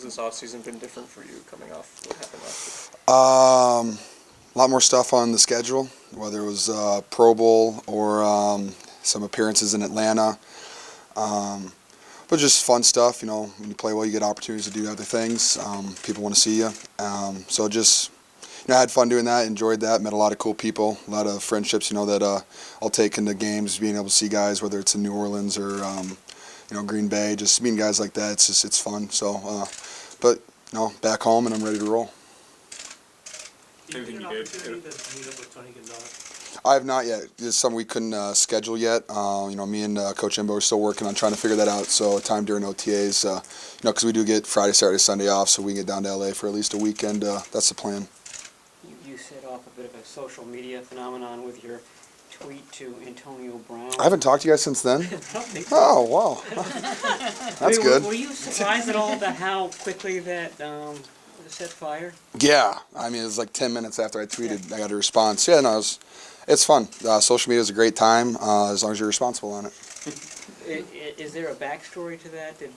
Has this offseason been different for you coming off what happened last year? A lot more stuff on the schedule, whether it was Pro Bowl or some appearances in Atlanta. But just fun stuff, when you play well, you get opportunities to do other things. People want to see you. So just, I had fun doing that, enjoyed that, met a lot of cool people, a lot of friendships, that I'll take into games, being able to see guys, whether it's in New Orleans or, Green Bay, just meeting guys like that, it's fun. So, but, back home and I'm ready to roll. Did you get an opportunity to meet up with Tony Gonzalez? I have not yet. It's something we couldn't schedule yet. Me and Coach Embo are still working on trying to figure that out. So time during OTAs, because we do get Friday, Saturday, Sunday off, so we can get down to LA for at least a weekend. That's the plan. You set off a bit of a social media phenomenon with your tweet to Antonio Brown. I haven't talked to you guys since then. Oh, wow. That's good. Were you surprised at all about how quickly that set fire? Yeah. It was like 10 minutes after I tweeted, I got a response. Yeah, no, it's fun. Social media is a great time as long as you're responsible on it. Is there a backstory to that? Did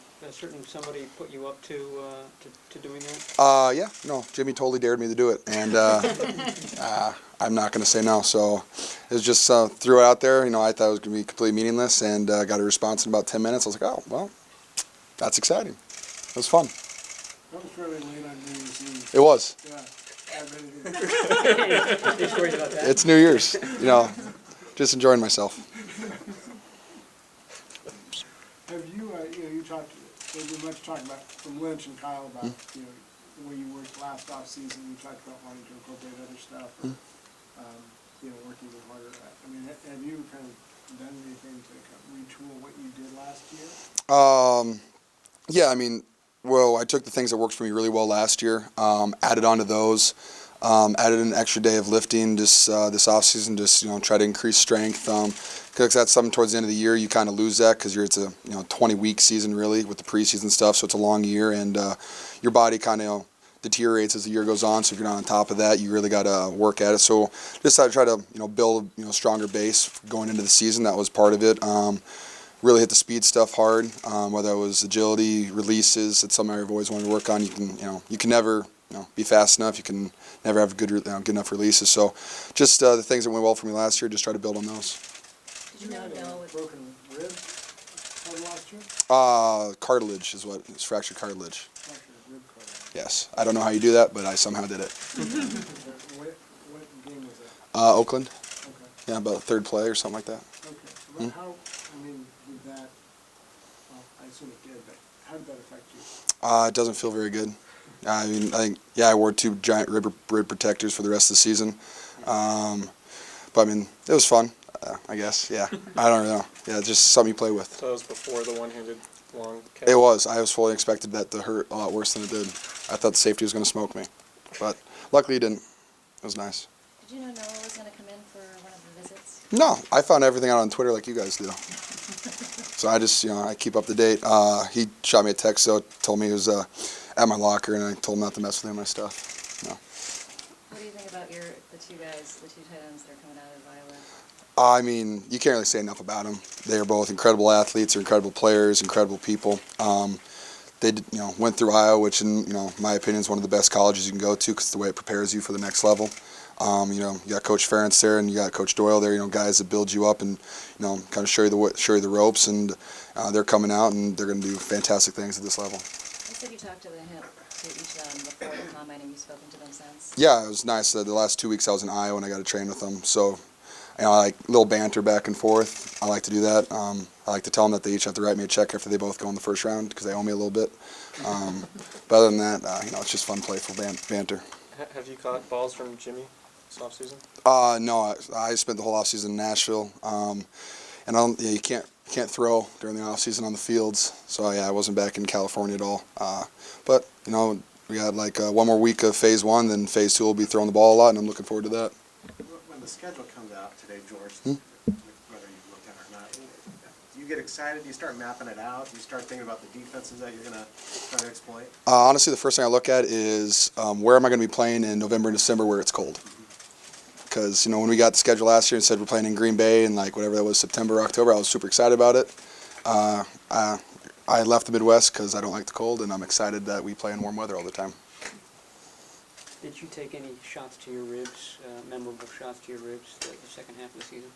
somebody put you up to doing that? Yeah. No, Jimmy totally dared me to do it, and I'm not going to say no. So it was just threw it out there. I thought it was going to be completely meaningless, and got a response in about 10 minutes. I was like, oh, well, that's exciting. It was fun. That was fairly late on New Year's Eve. It was. Yeah. Any stories about that? It's New Year's. Just enjoying myself. Have you, you talked, there's been much talk about, from Lynch and Kyle about, the way you worked last off season. You talked about wanting to incorporate other stuff, or, working even harder at. Have you kind of done anything to kind of retool what you did last year? Yeah, well, I took the things that worked for me really well last year, added on to those, added an extra day of lifting this off season, just try to increase strength. Because that's something towards the end of the year you kind of lose that because it's a 20-week season really with the preseason stuff, so it's a long year and your body kind of deteriorates as the year goes on. So if you're not on top of that, you really got to work at it. So just I try to build a stronger base going into the season. That was part of it. Really hit the speed stuff hard, whether it was agility, releases. It's something I've always wanted to work on. You can never be fast enough. You can never have good enough releases. So just the things that went well for me last year, just try to build on those. Did you have a broken rib last year? Cartilage is what it's fractured cartilage. Fractured rib cartilage. Yes, I don't know how you do that, but I somehow did it. What game was that? Oakland. Okay. Yeah, about third play or something like that. Okay. But how? Did that? Well, I assume it did, but how did that affect you? It doesn't feel very good. I think I wore 2 giant rib protectors for the rest of the season. But it was fun. I guess, yeah. I don't know. Yeah, just something you play with. So that was before the one-handed long catch? It was. I was fully expected that to hurt a lot worse than it did. I thought the safety was going to smoke me. But luckily it didn't. It was nice. Did you know Noah was going to come in for one of the visits? No, I found everything out on Twitter like you guys do. So I just, I keep up to date. He shot me a text, told me he was at my locker, and I told him not to mess with any of my stuff. No. What do you think about the two guys, the 2 tight ends that are coming out of Iowa? You can't really say enough about them. They are both incredible athletes, they're incredible players, incredible people. They went through Iowa, which in my opinion is one of the best colleges you can go to because the way it prepares you for the next level. You got Coach Ferentz there, and you got Coach Doyle there. Guys that build you up and kind of show you the ropes. And they're coming out, and they're going to do fantastic things at this level. You said you talked to each of them before the combine. Have you spoken to them since? Yeah, it was nice. The last 2 weeks I was in Iowa, and I got to train with them. So, I like a little banter back and forth. I like to do that. I like to tell them that they each have to write me a check after they both go in the first round because they owe me a little bit. But other than that, it's just fun, playful banter. Have you caught balls from Jimmy this offseason? No, I spent the whole offseason in Nashville, and you can't throw during the offseason on the fields. So I wasn't back in California at all. But we got like one more week of phase 1, then phase 2 will be throwing the ball a lot, and I'm looking forward to that. When the schedule comes out today, George, whether you've looked at it or not, do you get excited? Do you start mapping it out? Do you start thinking about the defenses that you're going to try to exploit? Honestly, the first thing I look at is where am I going to be playing in November and December where it's cold. Because, when we got the schedule last year and said we're playing in Green Bay and whatever that was, September, October, I was super excited about it. I left the Midwest because I don't like the cold, and I'm excited that we play in warm weather all the time. Did you take any shots to your ribs, memorable shots to your ribs the second half of the season?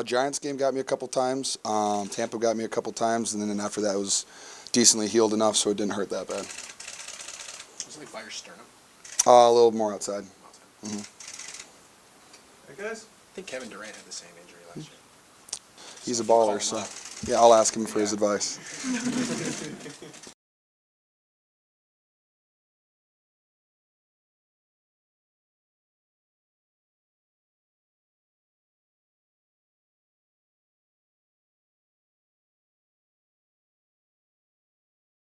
Giants game got me a couple times. Tampa got me a couple times, and then after that it was decently healed enough so it didn't hurt that bad. Was it like by your sternum? A little more outside. Outside. Hey, guys? I think Kevin Durant had the same injury last year. He's a So if you call baller, him so up. yeah, I'll ask him for his Yeah. advice.